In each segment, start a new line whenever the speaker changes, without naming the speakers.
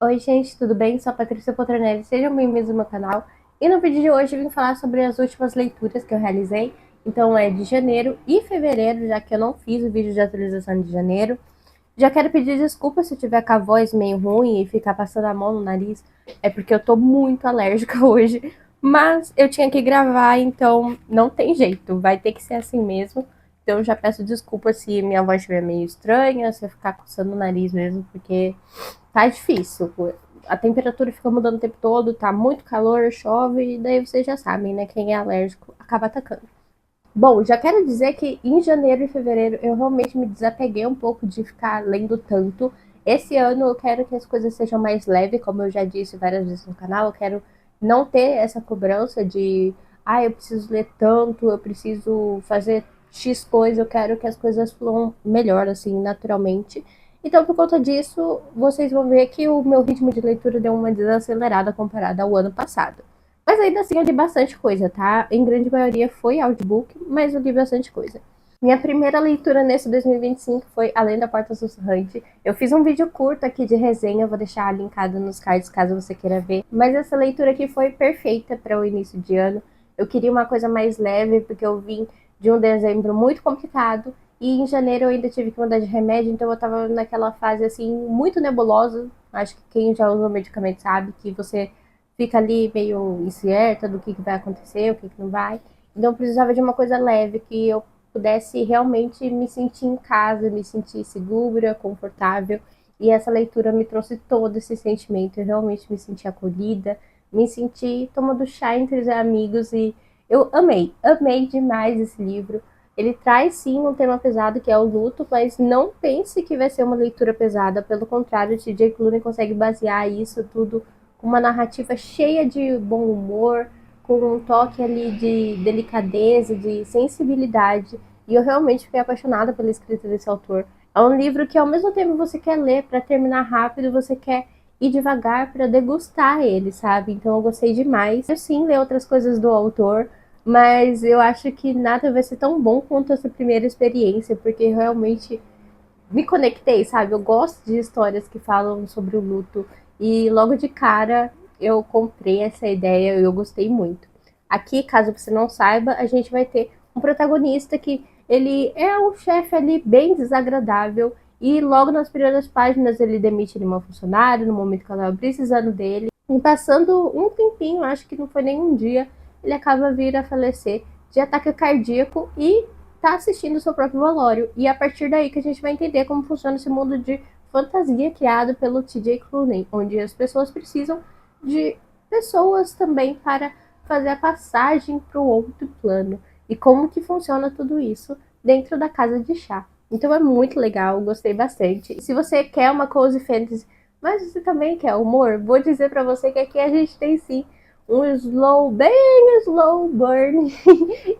Oi gente, tudo bem? Sou a Patrícia Potronelli, sejam bem-vindos ao meu canal. E no vídeo de hoje eu vim falar sobre as últimas leituras que eu realizei. Então é de janeiro e fevereiro, já que eu não fiz o vídeo de atualização de janeiro. Já quero pedir desculpa se eu tiver com a voz meio ruim e ficar passando a mão no nariz. É porque eu tô muito alérgica hoje. Mas eu tinha que gravar, então não tem jeito, vai ter que ser assim mesmo. Então já peço desculpa se minha voz estiver meio estranha, se eu ficar coçando o nariz mesmo, porque tá difícil. A temperatura fica mudando o tempo todo, tá muito calor, chove, e daí vocês já sabem, né? Quem é alérgico acaba atacando. Bom, já quero dizer que em janeiro e fevereiro eu realmente me desapeguei um pouco de ficar lendo tanto. Esse ano eu quero que as coisas sejam mais leves, como eu já disse várias vezes no canal. Eu quero não ter essa cobrança de, eu preciso ler tanto, eu preciso fazer X coisa. Eu quero que as coisas fluam melhor, assim, naturalmente. Então, por conta disso, vocês vão ver que o meu ritmo de leitura deu uma desacelerada comparada ao ano passado. Mas ainda assim eu li bastante coisa, tá? Em grande maioria foi audiobook, mas eu li bastante coisa. Minha primeira leitura nesse 2025 foi Além da Porta Sussurrante. Eu fiz um vídeo curto aqui de resenha, vou deixar linkado nos cards caso você queira ver. Mas essa leitura aqui foi perfeita para o início de ano. Eu queria uma coisa mais leve, porque eu vim de um dezembro muito complicado. E em janeiro eu ainda tive que mudar de remédio, então eu tava naquela fase assim, muito nebulosa. Acho que quem já usou medicamento sabe que você fica ali meio incerta do que vai acontecer, o que não vai. Então eu precisava de uma coisa leve, que eu pudesse realmente me sentir em casa, me sentir segura, confortável. E essa leitura me trouxe todo esse sentimento. Eu realmente me senti acolhida, me senti tomando chá entre os amigos e eu amei demais esse livro. Ele traz sim um tema pesado que é o luto, mas não pense que vai ser uma leitura pesada. Pelo contrário, T.J. Klune consegue basear isso tudo uma narrativa cheia de bom humor, com um toque ali de delicadeza, de sensibilidade. E eu realmente fiquei apaixonada pela escrita desse autor. É um livro que ao mesmo tempo você quer ler para terminar rápido, você quer ir devagar para degustar ele, sabe? Então eu gostei demais. Eu sim ler outras coisas do autor, mas eu acho que nada vai ser tão bom quanto essa primeira experiência, porque realmente me conectei, sabe? Eu gosto de histórias que falam sobre o luto e logo de cara eu comprei essa ideia e eu gostei muito. Aqui, caso você não saiba, a gente vai ter um protagonista que ele é um chefe ali bem desagradável e logo nas primeiras páginas ele demite uma funcionária no momento que ela estava precisando dele. E passando um tempinho, acho que não foi nem um dia, ele acaba vir a falecer de ataque cardíaco e tá assistindo o seu próprio velório. E é a partir daí que a gente vai entender como funciona esse mundo de fantasia criado pelo T.J. Clooney, onde as pessoas precisam de pessoas também para fazer a passagem para o outro plano. E como que funciona tudo isso dentro da casa de chá. Então é muito legal, gostei bastante. E se você quer uma cozy fantasy, mas você também quer humor, vou dizer para você que aqui a gente tem sim um slow, bem slow burn,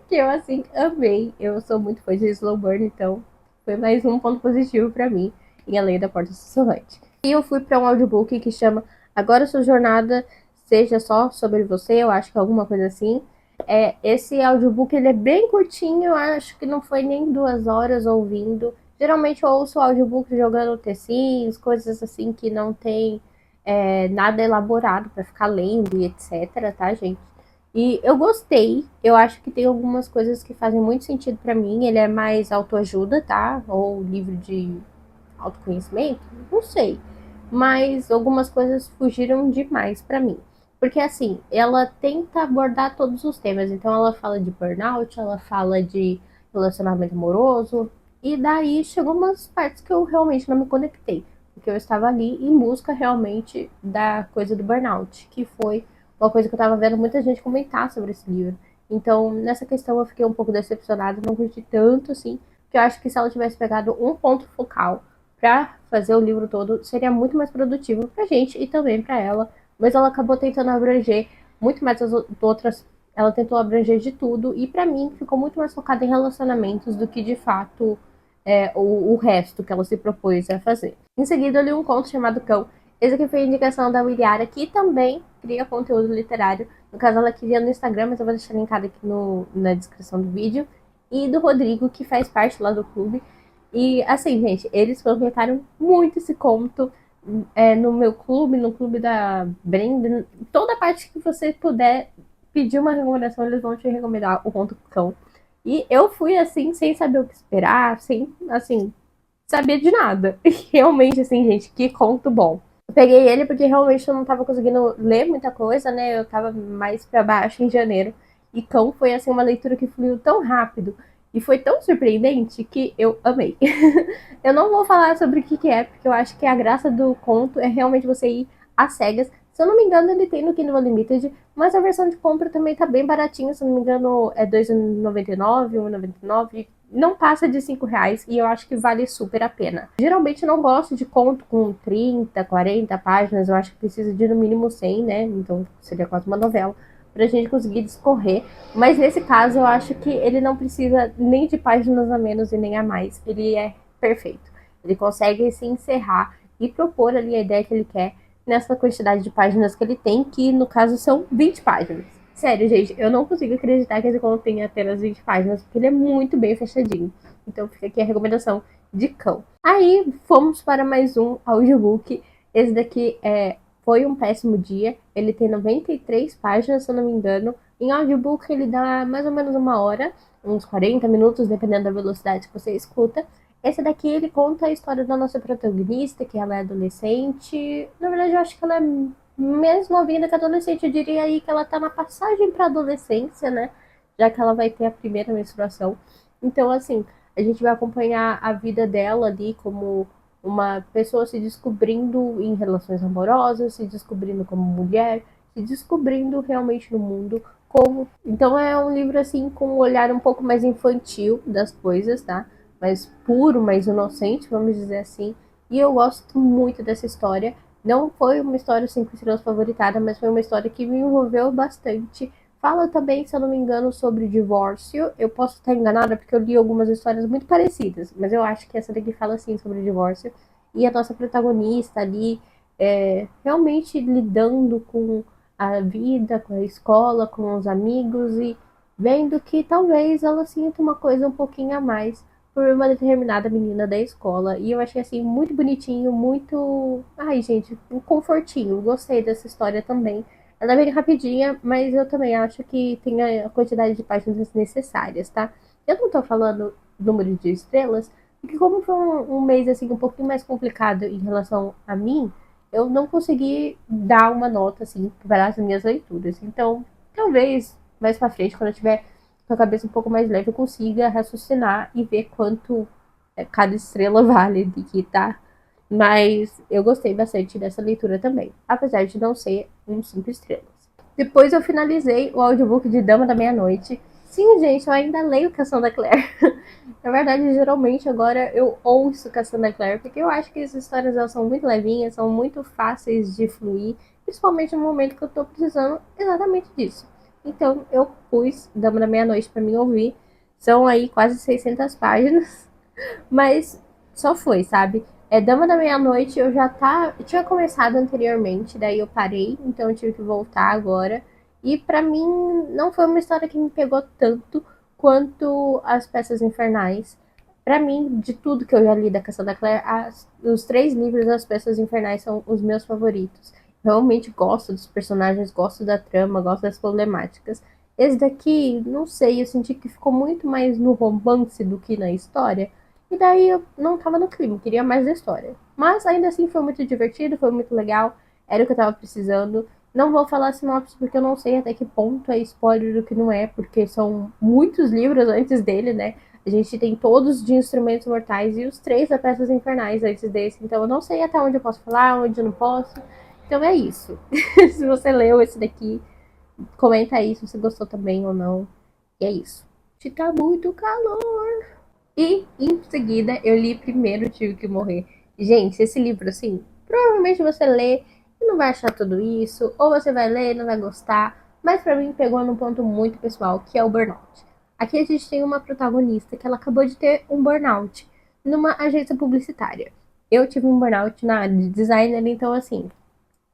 que eu assim amei. Eu sou muito fã de slow burn, então foi mais um ponto positivo para mim em Além da Porta Sussurrante. E eu fui para um audiobook que chama Agora Sua Jornada Seja Só Sobre Você, eu acho que é alguma coisa assim. Esse audiobook ele é bem curtinho, eu acho que não foi nem 2 horas ouvindo. Geralmente eu ouço audiobook jogando The Sims, coisas assim que não tem nada elaborado para ficar lendo e etc, tá, gente? E eu gostei, eu acho que tem algumas coisas que fazem muito sentido para mim. Ele é mais autoajuda, tá? Ou livro de autoconhecimento, não sei. Mas algumas coisas fugiram demais para mim. Porque assim, ela tenta abordar todos os temas. Então ela fala de burnout, ela fala de relacionamento amoroso. E daí chegou umas partes que eu realmente não me conectei. Porque eu estava ali em busca realmente da coisa do burnout, que foi uma coisa que eu estava vendo muita gente comentar sobre esse livro. Então, nessa questão eu fiquei um pouco decepcionada, não curti tanto assim, porque eu acho que se ela tivesse pegado um ponto focal para fazer o livro todo, seria muito mais produtivo pra gente e também para ela. Mas ela acabou tentando abranger muito mais as outras. Ela tentou abranger de tudo e para mim ficou muito mais focada em relacionamentos do que de fato o resto que ela se propôs a fazer. Em seguida, eu li um conto chamado Cão. Esse aqui foi a indicação da Williara, que também cria conteúdo literário. No caso, ela queria no Instagram, mas eu vou deixar linkado aqui na descrição do vídeo. E do Rodrigo, que faz parte lá do clube. E assim, gente, eles completaram muito esse conto. no meu clube, no clube da Brenda, toda parte que você puder pedir uma recomendação, eles vão te recomendar o Conto do Cão. E eu fui assim, sem saber o que esperar, sem, assim, saber de nada. E realmente, assim, gente, que conto bom. Eu peguei ele porque realmente eu não tava conseguindo ler muita coisa, né? Eu tava mais pra baixo em janeiro. E Cão foi, assim, uma leitura que fluiu tão rápido e foi tão surpreendente que eu amei. Eu não vou falar sobre o que que é, porque eu acho que a graça do conto é realmente você ir às cegas. Se eu não me engano, ele tem no Kindle Unlimited, mas a versão de compra também tá bem baratinha, se eu não me engano, é R$2,99, R$1,99. Não passa de R$5 e eu acho que vale super a pena. Geralmente não gosto de conto com 30, 40 páginas, eu acho que precisa de no mínimo 100, né? Então seria quase uma novela, pra gente conseguir discorrer. Mas nesse caso eu acho que ele não precisa nem de páginas a menos e nem a mais. Ele é perfeito. Ele consegue se encerrar e propor ali a ideia que ele quer nessa quantidade de páginas que ele tem, que no caso são 20 páginas. Sério, gente, eu não consigo acreditar que esse conto tenha apenas 20 páginas, porque ele é muito bem fechadinho. Então fica aqui a recomendação de Cão. Aí fomos para mais um audiobook. Esse daqui Foi um Péssimo Dia. Ele tem 93 páginas, se eu não me engano. Em audiobook ele dá mais ou menos uma hora, uns 40 minutos, dependendo da velocidade que você escuta. Esse daqui ele conta a história da nossa protagonista, que ela é adolescente. Na verdade, eu acho que ela é menos novinha que adolescente. Eu diria aí que ela tá na passagem pra adolescência, né? Já que ela vai ter a primeira menstruação. Então, assim, a gente vai acompanhar a vida dela ali como uma pessoa se descobrindo em relações amorosas, se descobrindo como mulher, se descobrindo realmente no mundo como. Então é um livro assim com um olhar um pouco mais infantil das coisas, tá? Mais puro, mais inocente, vamos dizer assim. E eu gosto muito dessa história. Não foi uma história 5 estrelas favoritada, mas foi uma história que me envolveu bastante. Fala também, se eu não me engano, sobre divórcio. Eu posso estar enganada porque eu li algumas histórias muito parecidas, mas eu acho que essa daqui fala sim sobre divórcio. E a nossa protagonista ali realmente lidando com a vida, com a escola, com os amigos e vendo que talvez ela sinta uma coisa um pouquinho a mais por uma determinada menina da escola. E eu achei assim muito bonitinho, muito. Ai, gente, um confortinho. Gostei dessa história também. Ela é bem rapidinha, mas eu também acho que tem a quantidade de páginas necessárias, tá? Eu não tô falando número de estrelas, porque como foi um mês assim um pouquinho mais complicado em relação a mim, eu não consegui dar uma nota assim para as minhas leituras. Então, talvez mais pra frente, quando eu tiver com a cabeça um pouco mais leve, eu consiga raciocinar e ver quanto cada estrela vale de que tá. Mas eu gostei bastante dessa leitura também, apesar de não ser um 5 estrelas. Depois eu finalizei o audiobook de Dama da Meia-Noite. Sim, gente, eu ainda leio Cassandra Clare. Na verdade, geralmente agora eu ouço Cassandra Clare, porque eu acho que as histórias elas são muito levinhas, são muito fáceis de fluir, principalmente no momento que eu tô precisando exatamente disso. Então eu pus Dama da Meia-Noite pra mim ouvir. São aí quase 600 páginas, mas só foi, sabe? Dama da Meia-Noite eu tinha começado anteriormente, daí eu parei, então eu tive que voltar agora. E pra mim não foi uma história que me pegou tanto quanto as Peças Infernais. Pra mim, de tudo que eu já li da Cassandra Clare, os 3 livros das Peças Infernais são os meus favoritos. Realmente gosto dos personagens, gosto da trama, gosto das problemáticas. Esse daqui, não sei, eu senti que ficou muito mais no romance do que na história. E daí eu não tava no clima, queria mais da história. Mas ainda assim foi muito divertido, foi muito legal, era o que eu tava precisando. Não vou falar sinopse porque eu não sei até que ponto é spoiler do que não é, porque são muitos livros antes dele, né? A gente tem todos de Instrumentos Mortais e os 3 da Peças Infernais antes desse, então eu não sei até onde eu posso falar, onde eu não posso. Então é isso. Se você leu esse daqui, comenta aí se você gostou também ou não. E é isso. Te tá muito calor. E em seguida eu li Primeiro Tive que Morrer. Gente, esse livro, assim, provavelmente você lê e não vai achar tudo isso, ou você vai ler e não vai gostar, mas pra mim pegou num ponto muito pessoal, que é o burnout. Aqui a gente tem uma protagonista que ela acabou de ter um burnout numa agência publicitária. Eu tive um burnout na área de designer, então assim,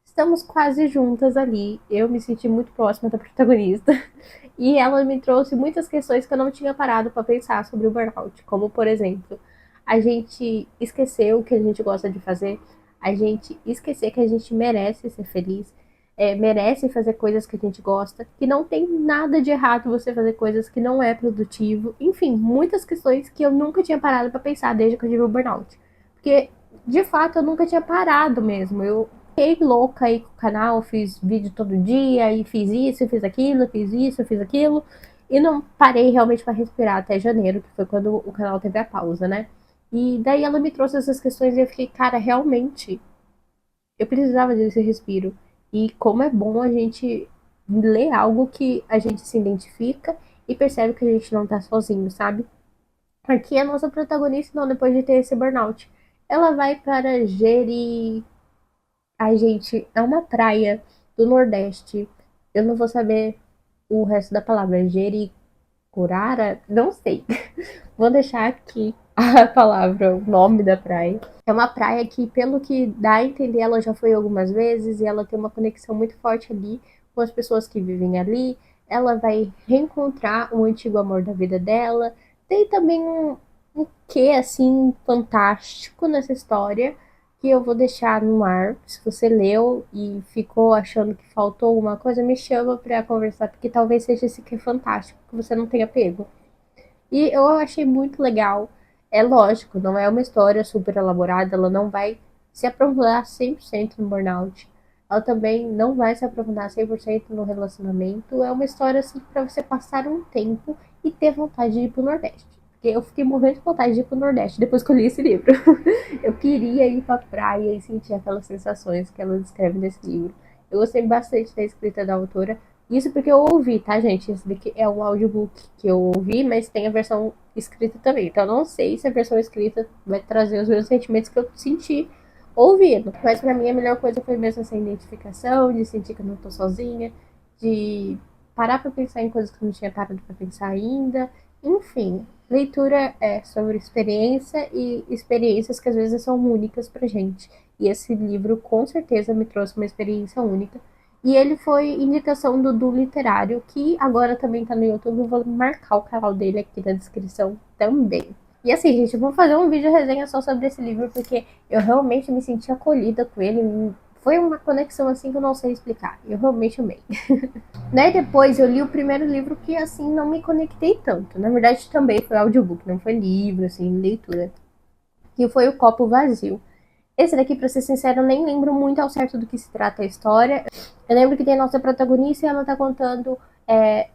estamos quase juntas ali. Eu me senti muito próxima da protagonista. E ela me trouxe muitas questões que eu não tinha parado para pensar sobre o burnout. Como, por exemplo, a gente esqueceu o que a gente gosta de fazer. a gente esquecer que a gente merece ser feliz, merece fazer coisas que a gente gosta, que não tem nada de errado você fazer coisas que não é produtivo. Enfim, muitas questões que eu nunca tinha parado para pensar desde que eu tive o burnout. Porque, de fato, eu nunca tinha parado mesmo. Eu fiquei louca aí com o canal, fiz vídeo todo dia, e fiz isso, fiz aquilo, fiz isso, fiz aquilo. E não parei realmente para respirar até janeiro, que foi quando o canal teve a pausa, né? E daí ela me trouxe essas questões e eu fiquei, cara, realmente, eu precisava desse respiro. E como é bom a gente ler algo que a gente se identifica e percebe que a gente não tá sozinho, sabe? Aqui a nossa protagonista, não, depois de ter esse burnout, ela vai para Jeri. Ai, gente, é uma praia do Nordeste. Eu não vou saber o resto da palavra. Jericurara? Não sei. Vou deixar aqui a palavra, o nome da praia. É uma praia que, pelo que dá a entender, ela já foi algumas vezes e ela tem uma conexão muito forte ali com as pessoas que vivem ali. Ela vai reencontrar o antigo amor da vida dela. Tem também um quê, assim, fantástico nessa história que eu vou deixar no ar. Se você leu e ficou achando que faltou alguma coisa, me chama pra conversar, porque talvez seja esse que é fantástico, que você não tenha pego. E eu achei muito legal. É lógico, não é uma história super elaborada, ela não vai se aprofundar 100% no burnout. Ela também não vai se aprofundar 100% no relacionamento. É uma história assim para você passar um tempo e ter vontade de ir pro Nordeste. Porque eu fiquei morrendo de vontade de ir pro Nordeste depois que eu li esse livro. Eu queria ir pra praia e sentir aquelas sensações que ela descreve nesse livro. Eu gostei bastante da escrita da autora. Isso porque eu ouvi, tá, gente? Esse daqui é um audiobook que eu ouvi, mas tem a versão escrita também. Então eu não sei se a versão escrita vai trazer os mesmos sentimentos que eu senti ouvindo. Mas pra mim a melhor coisa foi mesmo essa identificação, de sentir que eu não tô sozinha, de parar pra pensar em coisas que eu não tinha parado pra pensar ainda. Enfim, leitura é sobre experiência e experiências que às vezes são únicas pra gente. E esse livro com certeza me trouxe uma experiência única. E ele foi indicação do Du Literário, que agora também tá no YouTube. Eu vou marcar o canal dele aqui na descrição também. E assim, gente, eu vou fazer um vídeo resenha só sobre esse livro, porque eu realmente me senti acolhida com ele. Foi uma conexão assim que eu não sei explicar. Eu realmente amei. Daí depois eu li o primeiro livro que assim não me conectei tanto. Na verdade também foi audiobook, não foi livro, assim, leitura. Que foi O Copo Vazio. Esse daqui, pra ser sincero, eu nem lembro muito ao certo do que se trata a história. Eu lembro que tem a nossa protagonista e ela tá contando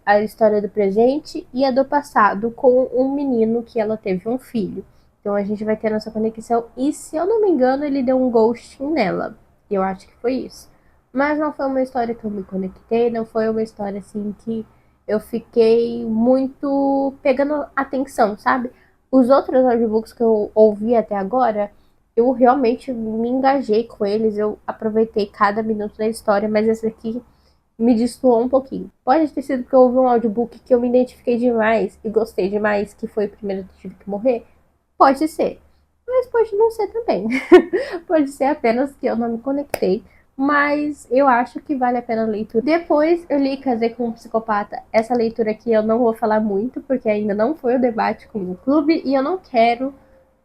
a história do presente e a do passado com um menino que ela teve um filho. Então a gente vai ter a nossa conexão. E se eu não me engano, ele deu um ghosting nela. Eu acho que foi isso. Mas não foi uma história que eu me conectei, não foi uma história assim que eu fiquei muito pegando atenção, sabe? Os outros audiobooks que eu ouvi até agora, eu realmente me engajei com eles, eu aproveitei cada minuto da história, mas esse aqui me destoou um pouquinho. Pode ter sido que eu ouvi um audiobook que eu me identifiquei demais e gostei demais, que foi o primeiro que tive que morrer. Pode ser, mas pode não ser também. Pode ser apenas que eu não me conectei, mas eu acho que vale a pena a leitura. Depois eu li Casei com um Psicopata. Essa leitura aqui eu não vou falar muito, porque ainda não foi o debate com o clube e eu não quero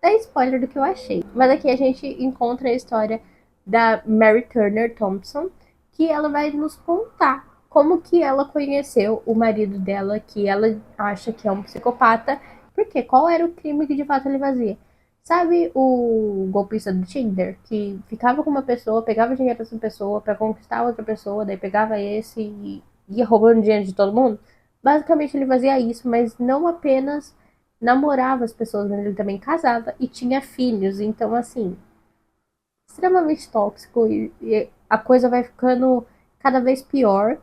dar spoiler do que eu achei. Mas aqui a gente encontra a história da Mary Turner Thompson, que ela vai nos contar como que ela conheceu o marido dela, que ela acha que é um psicopata, porque qual era o crime que de fato ele fazia. Sabe o golpista do Tinder, que ficava com uma pessoa, pegava dinheiro dessa pessoa pra conquistar outra pessoa, daí pegava esse e ia roubando dinheiro de todo mundo? Basicamente ele fazia isso, mas não apenas namorava as pessoas, mas ele também casava e tinha filhos. Então, assim, extremamente tóxico e a coisa vai ficando cada vez pior.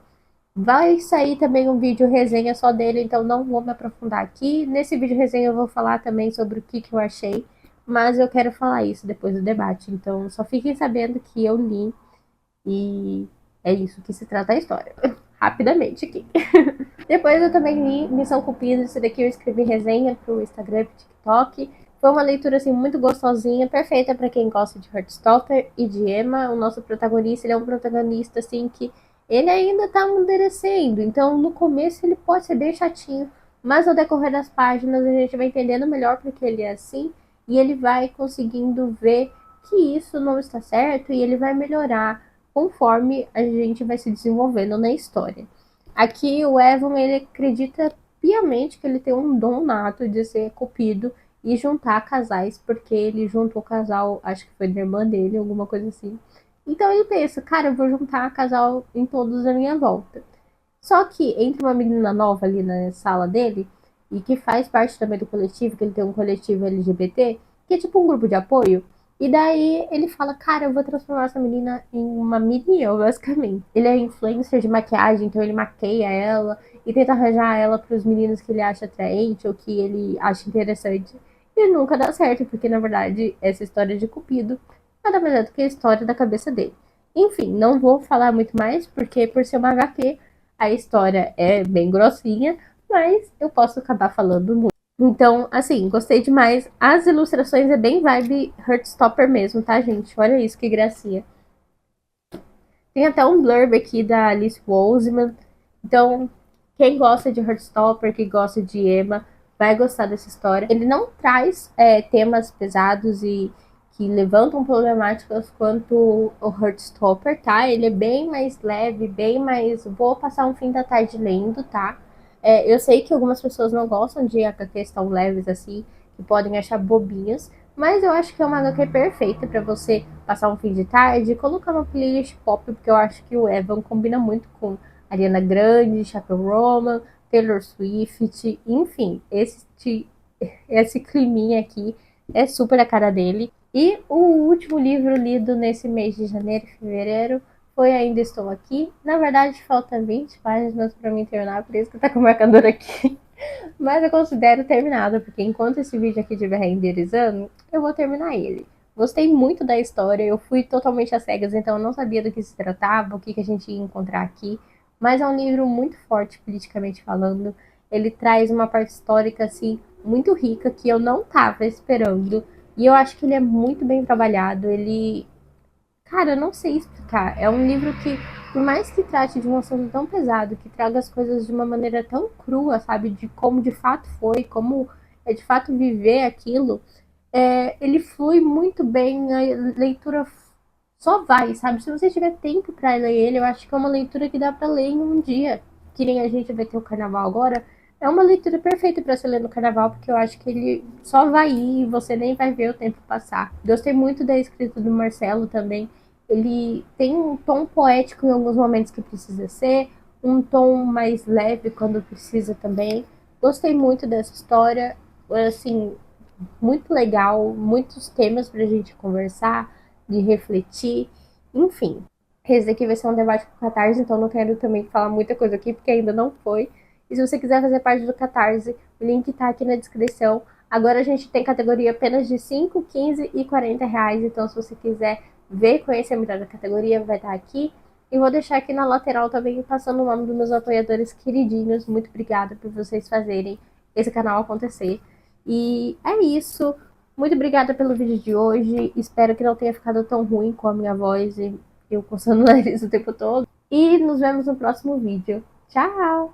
Vai sair também um vídeo resenha só dele, então não vou me aprofundar aqui. Nesse vídeo resenha eu vou falar também sobre o que eu achei, mas eu quero falar isso depois do debate. Então só fiquem sabendo que eu li e é isso que se trata a história. Rapidamente aqui. Depois eu também li Missão Cupido, esse daqui eu escrevi resenha pro Instagram e pro TikTok. Foi uma leitura assim muito gostosinha, perfeita para quem gosta de Heartstopper e de Emma. O nosso protagonista, ele é um protagonista assim que ele ainda tá amadurecendo, então no começo ele pode ser bem chatinho, mas ao decorrer das páginas a gente vai entendendo melhor porque ele é assim e ele vai conseguindo ver que isso não está certo e ele vai melhorar conforme a gente vai se desenvolvendo na história. Aqui o Evan, ele acredita piamente que ele tem um dom nato de ser cupido e juntar casais, porque ele juntou o casal, acho que foi da irmã dele, alguma coisa assim. Então ele pensa, cara, eu vou juntar casal em todos à minha volta. Só que entra uma menina nova ali na sala dele, e que faz parte também do coletivo, que ele tem um coletivo LGBT, que é tipo um grupo de apoio. E daí ele fala, cara, eu vou transformar essa menina em uma mini eu, basicamente. Ele é influencer de maquiagem, então ele maqueia ela e tenta arranjar ela para os meninos que ele acha atraente ou que ele acha interessante. E nunca dá certo, porque na verdade essa história de Cupido nada mais é do que a história da cabeça dele. Enfim, não vou falar muito mais, porque por ser uma HQ, a história é bem grossinha, mas eu posso acabar falando muito. Então, assim, gostei demais. As ilustrações é bem vibe Heartstopper mesmo, tá, gente? Olha isso, que gracinha. Tem até um blurb aqui da Alice Wolzman. Então, quem gosta de Heartstopper, quem gosta de Emma, vai gostar dessa história. Ele não traz temas pesados e que levantam problemáticas quanto o Heartstopper, tá? Ele é bem mais leve, bem mais... Vou passar um fim da tarde lendo, tá? Eu sei que algumas pessoas não gostam de HQs tão leves assim, que podem achar bobinhas, mas eu acho que é uma HQ perfeita para você passar um fim de tarde e colocar uma playlist pop, porque eu acho que o Evan combina muito com Ariana Grande, Chappell Roman, Taylor Swift, enfim, esse climinha aqui é super a cara dele. E o último livro lido nesse mês de janeiro e fevereiro foi Ainda Estou Aqui. Na verdade, falta 20 páginas para mim terminar, por isso que tá com o marcador aqui. Mas eu considero terminado, porque enquanto esse vídeo aqui estiver renderizando, eu vou terminar ele. Gostei muito da história, eu fui totalmente às cegas, então eu não sabia do que se tratava, o que a gente ia encontrar aqui. Mas é um livro muito forte, politicamente falando. Ele traz uma parte histórica, assim, muito rica, que eu não tava esperando. E eu acho que ele é muito bem trabalhado. Cara, eu não sei explicar. É um livro que, por mais que trate de um assunto tão pesado, que traga as coisas de uma maneira tão crua, sabe? De como de fato foi, como é de fato viver aquilo, ele flui muito bem, a leitura só vai, sabe? Se você tiver tempo para ler ele, eu acho que é uma leitura que dá para ler em um dia. Que nem a gente vai ter o carnaval agora. É uma leitura perfeita para se ler no carnaval, porque eu acho que ele só vai ir e você nem vai ver o tempo passar. Gostei muito da escrita do Marcelo também. Ele tem um tom poético em alguns momentos que precisa ser, um tom mais leve quando precisa também. Gostei muito dessa história, assim, muito legal, muitos temas pra gente conversar, de refletir, enfim. Esse aqui vai ser um debate com o Catarse, então não quero também falar muita coisa aqui, porque ainda não foi. E se você quiser fazer parte do Catarse, o link tá aqui na descrição. Agora a gente tem categoria apenas de 5, 15 e 40 reais, então se você quiser ver e conhecer melhor a categoria, vai estar aqui. E vou deixar aqui na lateral também, passando o nome dos meus apoiadores queridinhos. Muito obrigada por vocês fazerem esse canal acontecer. E é isso. Muito obrigada pelo vídeo de hoje. Espero que não tenha ficado tão ruim com a minha voz e eu coçando o nariz o tempo todo. E nos vemos no próximo vídeo. Tchau!